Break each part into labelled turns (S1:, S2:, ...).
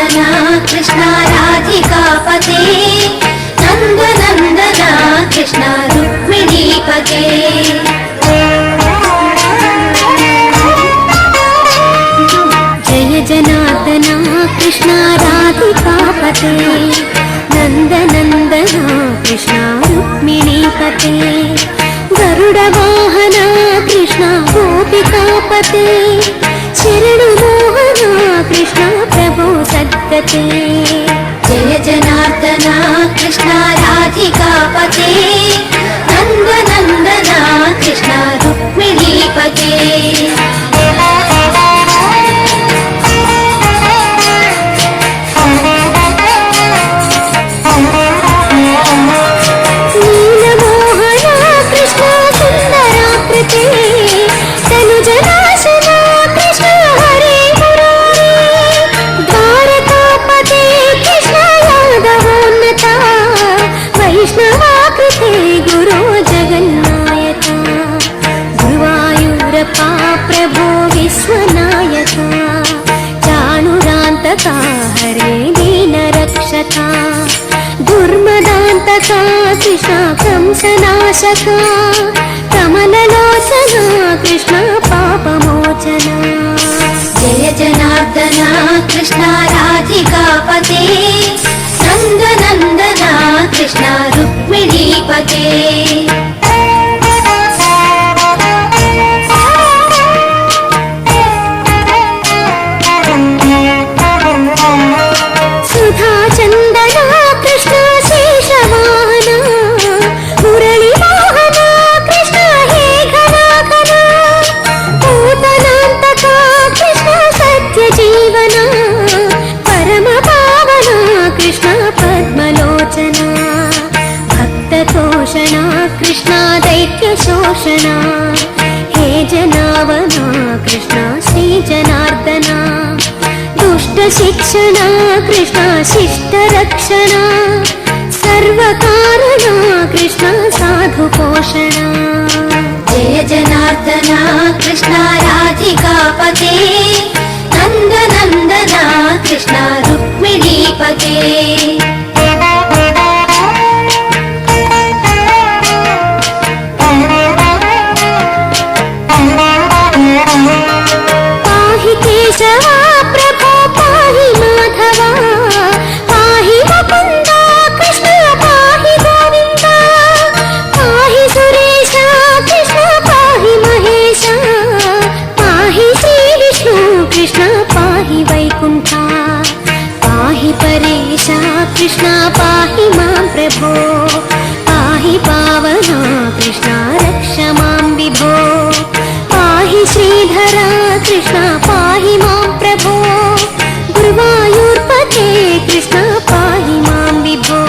S1: जनार्दना कृष्ण राधिकापते नन्दनन्दना कृष्ण रुक्मिणीपते जय जनार्दना कृष्ण राधिकापते नन्दनन्दना कृष्ण रुक्मिणीपते गरुडवाहना कृष्ण गोपिकापते शरणुमोहना कृष्ण प्रभो सद्गते जय जनार्दना कृष्ण राधिकापते नन्दनन्दना कृष्ण रुक्मिणीपते प्रभो विश्वनायका चाणुरान्तका हरे दीनरक्षका दुर्मदान्तका कृष्ण कंसनाशका कमललोचना कृष्ण पापमोचना जय जनार्दना कृष्ण राधिकापते नन्दनन्दना कृष्ण रुक्मिणीपते कृष्ण दैत्यशोषणा हे जनावना कृष्ण श्री जनार्दना दुष्टशिक्षणा कृष्ण शिष्टरक्षणा सर्वकारणा कृष्ण साधुपोषणा जय जनार्दना कृष्ण राधिकापते नन्दनन्दना कृष्ण रुक्मिणीपते कृष्ण पाहि मां प्रभो पाहि पावना कृष्ण रक्ष मां विभो पाहि श्रीधरा कृष्ण पाहि मां प्रभो गुरुवायूर्पते कृष्ण पाहि मां विभो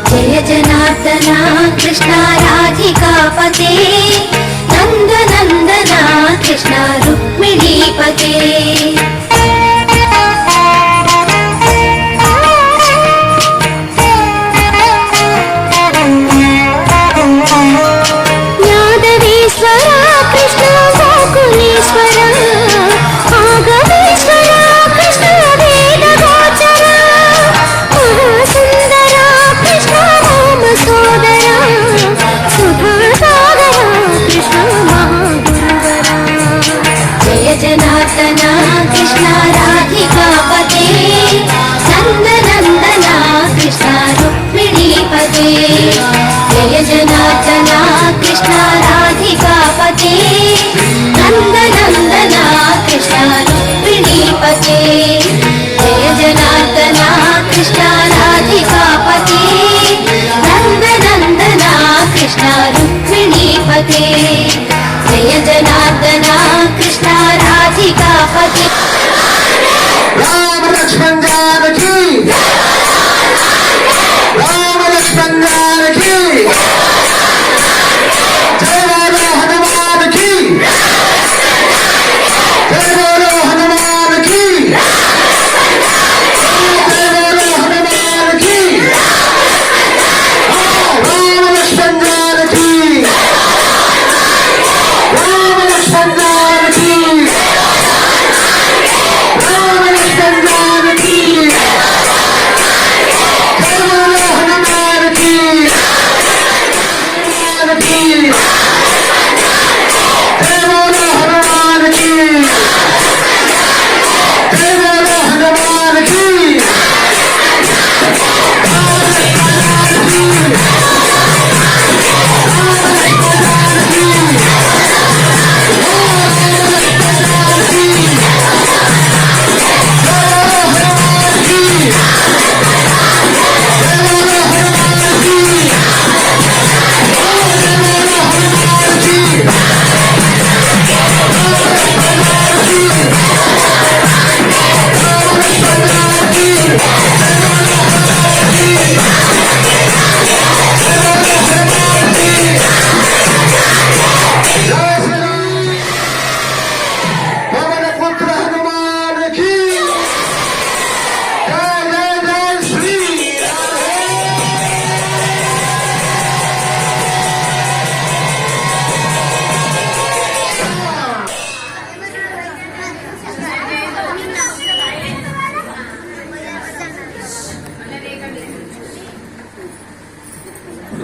S1: जय जनार्दना कृष्ण राधिकापते नन्दनन्दना कृष्ण रुक्मिणीपते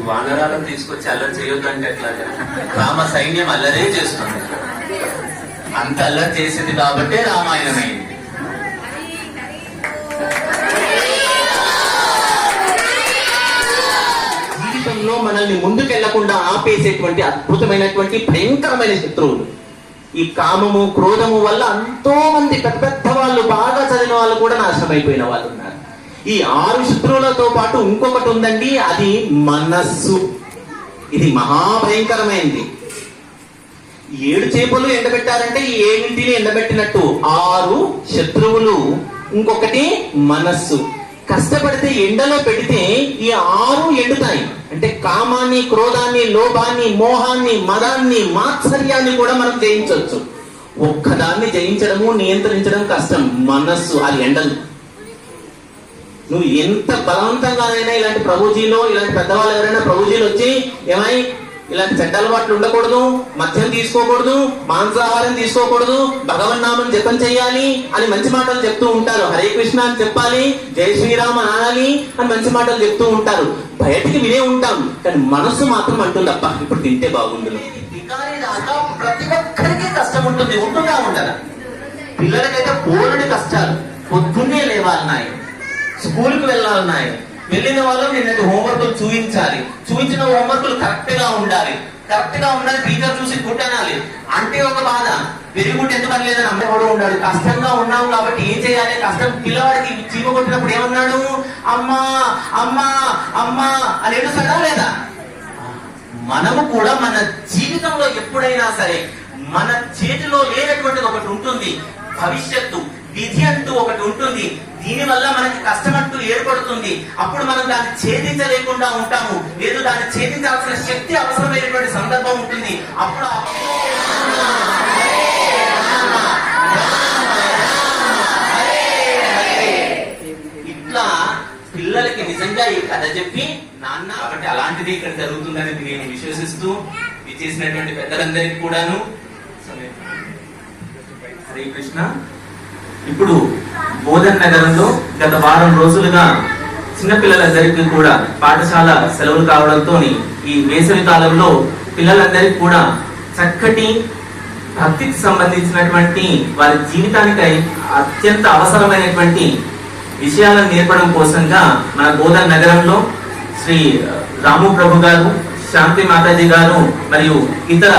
S2: వానరాలను తీసుకొచ్చి అల్లరి చేయొద్దు అంటే ఎట్లా? రామ సైన్యం అల్లరే చేస్తుంది, అంత అల్లరి చేసింది కాబట్టి రామాయణం అయింది. జీవితంలో మనల్ని ముందుకెళ్లకుండా ఆపేసేటువంటి అద్భుతమైనటువంటి భయంకరమైన శత్రువులు ఈ కామము క్రోధము వల్ల ఎంతో మంది పెద్ద పెద్ద వాళ్ళు, బాగా చదివిన వాళ్ళు కూడా నాశనం అయిపోయిన వాళ్ళు ఉన్నారు. ఈ 6 శత్రువులతో పాటు ఇంకొకటి ఉందండి, అది మనస్సు. ఇది మహాభయంకరమైంది. 7 చేపలు ఎండబెట్టారంటే ఈ 7 ఎండబెట్టినట్టు 6 శత్రువులు. ఇంకొకటి మనస్సు. కష్టపడితే ఎండలో పెడితే ఈ 6 ఎండుతాయి. అంటే కామాన్ని, క్రోధాన్ని, లోభాన్ని, మోహాన్ని, మదాన్ని, మాత్సర్యాన్ని కూడా మనం జయించవచ్చు. ఒక్కదాన్ని జయించడము, నియంత్రించడం కష్టం. మనస్సు, అది ఎండలు. నువ్వు ఎంత బలవంతంగానైనా ఇలాంటి ప్రభుజీలో, ఇలాంటి పెద్దవాళ్ళు ఎవరైనా ప్రభుజీలు వచ్చి ఏమై ఇలాంటి చెడ్డ అలవాట్లు ఉండకూడదు, మద్యం తీసుకోకూడదు, మాంసాహారం తీసుకోకూడదు, భగవన్నామం జపం చెయ్యాలి అని మంచి మాటలు చెప్తూ ఉంటారు. హరే కృష్ణ అని చెప్పాలి, జై శ్రీరామ్ అనాలి అని మంచి మాటలు చెప్తూ ఉంటారు. బయటికి వినే ఉంటాం, కానీ మనస్సు మాత్రం అంటుంది అప్ప ఇప్పుడు తింటే బాగుండును. ప్రతి ఒక్కరికి కష్టం ఉంటుంది, ఉంటుందా ఉండదా? పిల్లలకైతే పోలని కష్టాలు. పొద్దున్నే లేవాలన్నాయి, స్కూల్కి వెళ్ళాలన్నాయి, వెళ్ళిన వాళ్ళు నిన్నటి హోంవర్క్లు చూపించాలి, చూపించిన హోంవర్క్లు కరెక్ట్ గా ఉండాలి, కరెక్ట్ గా ఉండాలి. టీచర్ చూసి కుట్టనాలి అంటే ఒక బాధ. పెరుగుంటే ఎందుకు అనలేదని అమ్మాయి కూడా ఉండాలి. కష్టంగా ఉన్నాం కాబట్టి ఏం చేయాలి? కష్టం. పిల్లవాడికి చీమ కొట్టినప్పుడు ఏమన్నాడు? అమ్మా అమ్మా అమ్మా అని ఏడుస్తాడా లేదా? మనము కూడా మన జీవితంలో ఎప్పుడైనా సరే మన చేతిలో లేనటువంటిది ఒకటి ఉంటుంది, భవిష్యత్తు, విధి అంటూ ఒకటి ఉంటుంది. దీనివల్ల మనకి కష్టం అంటూ ఏర్పడుతుంది. అప్పుడు మనం దాన్ని ఛేదించలేకుండా ఉంటాము, లేదు దాన్ని ఛేదించాల్సిన శక్తి అవసరమైనటువంటి సందర్భం ఉంటుంది. అప్పుడు ఇట్లా పిల్లలకి నిజంగా ఈ కథ చెప్పి నాన్న కాబట్టి అలాంటిది ఇక్కడ జరుగుతుందని నేను విశ్వసిస్తూ చేసినటువంటి పెద్దలందరికీ కూడాను హరే కృష్ణ. ఇప్పుడు బోధన్ నగరంలో గత వారం రోజులుగా చిన్నపిల్లలందరికీ కూడా పాఠశాల సెలవులు కావడంతో ఈ వేసవి కాలంలో పిల్లలందరికీ కూడా చక్కటి భక్తికి సంబంధించినటువంటి వారి జీవితానికి అత్యంత అవసరమైనటువంటి విషయాలను నేర్పడం కోసంగా మన బోధన్ నగరంలో శ్రీ రాము ప్రభు గారు, శాంతి మాతాజీ గారు మరియు ఇతర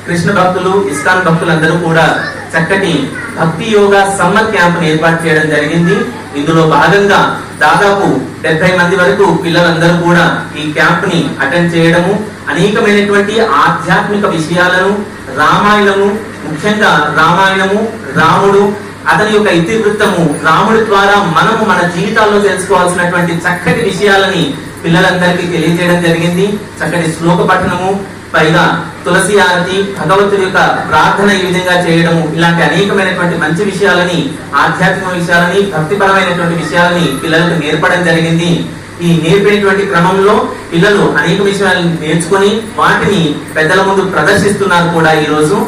S2: కృష్ణ భక్తులు, ఇస్కాన్ భక్తులందరూ కూడా చక్కటి భక్తి యోగా సమ్మర్ క్యాంప్ ఏర్పాటు చేయడం జరిగింది. ఇందులో భాగంగా దాదాపు 70 మంది వరకు పిల్లలందరూ కూడా ఈ క్యాంప్ ని అటెండ్ చేయడము, అనేకమైనటువంటి ఆధ్యాత్మిక విషయాలను, రామాయణము, ముఖ్యంగా రామాయణము, రాముడు, అతని యొక్క ఇతివృత్తము, రాముడి ద్వారా మనము మన జీవితాల్లో తెలుసుకోవాల్సినటువంటి చక్కటి విషయాలని పిల్లలందరికీ తెలియజేయడం జరిగింది. చక్కటి శ్లోక పఠనము, పైగా తులసి ఆరతి, భగవంతుడి యొక్క ప్రార్థన ఈ విధంగా చేయడము, ఇలాంటి అనేకమైనటువంటి మంచి విషయాలని, ఆధ్యాత్మిక విషయాలని, భక్తిపరమైనటువంటి విషయాలని పిల్లలకు నేర్పడం జరిగింది. ఈ నేర్పేటువంటి క్రమంలో పిల్లలు అనేక విషయాలను నేర్చుకొని వాటిని పెద్దల ముందు ప్రదర్శిస్తున్నారు కూడా. ఈ రోజు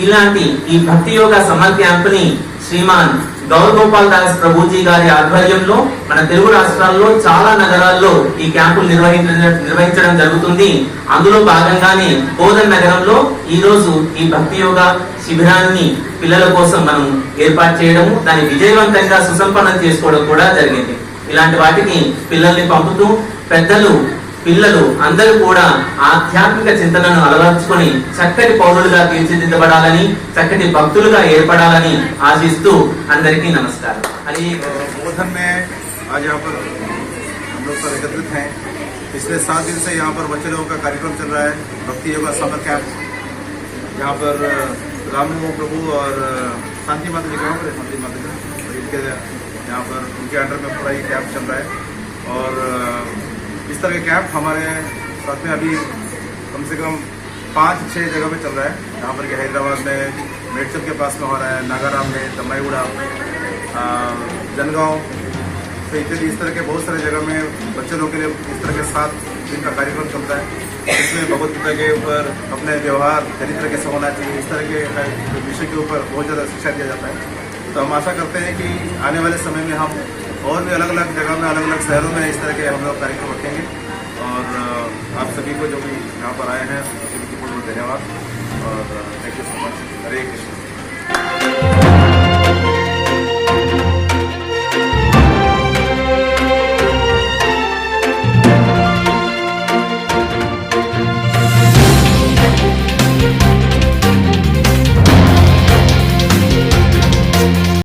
S2: ఇలాంటి ఈ భక్తి యోగా సమ్మర్ క్యాంప్ ని శ్రీమాన్ గౌర్ గోపాల్ దాస్ ప్రభుజీ గారి ఆధ్వర్యంలో మన తెలుగు రాష్ట్రాల్లో చాలా నగరాల్లో ఈ క్యాంపులు నిర్వహించడం జరుగుతుంది. అందులో భాగంగానే బోధన్ నగరంలో ఈ రోజు ఈ భక్తి యోగా శిబిరాన్ని పిల్లల కోసం మనం ఏర్పాటు చేయడము, దాన్ని విజయవంతంగా సుసంపన్నం చేసుకోవడం కూడా జరిగింది. ఇలాంటి వాటికి పిల్లల్ని పంపుతూ పిల్లలు అందరూ కూడా ఆధ్యాత్మిక చింతనను అలవర్చుకొని చక్కటి పౌరులుగా తీర్చిదిద్దబడాలని, చక్కటి భక్తులుగా ఏర్పడాలని ఆశిస్తూ అందరికీ నమస్కారం. అది
S3: बोधन में आज यहाँ पर हम लोग सब एकत्रित हैं। पिछले 7 दिन से यहाँ पर बच्चे लोगों का कार्यक्रम चल रहा है, भक्ति योगा समर कैंप। यहाँ पर रामू प्रभु और शांति माता जी कहाँ पर है? शांति माता जी इनके यहाँ पर उनके अंडर में पूरा ये कैंप चल रहा है। और इस तरह के कैंप हमारे साथ में अभी कम से कम 5-6 जगह पे चल रहा है। यहाँ पर हैदराबाद में मेडचल के पास में हो रहा है, नागाराम में, तमाईगुड़ा, जनगांव से इत्यादि इस तरह के बहुत सारे जगह में बच्चे लोगों के लिए इस तरह के 7 दिन का कार्यक्रम चलता है। इसमें भगवत गीता के ऊपर, अपने व्यवहार चरित्र कैसे होना चाहिए, इस तरह के विषय के ऊपर बहुत ज़्यादा शिक्षा दिया जाता है। तो हम आशा करते हैं कि आने वाले समय में हम और भी अलग अलग जगह में, अलग अलग शहरों में इस तरह के हम लोग कार्यक्रम रखेंगे। और आप सभी को जो भी यहाँ पर आए हैं उनके लिए बहुत बहुत धन्यवाद और thank you so much. Hare Krishna.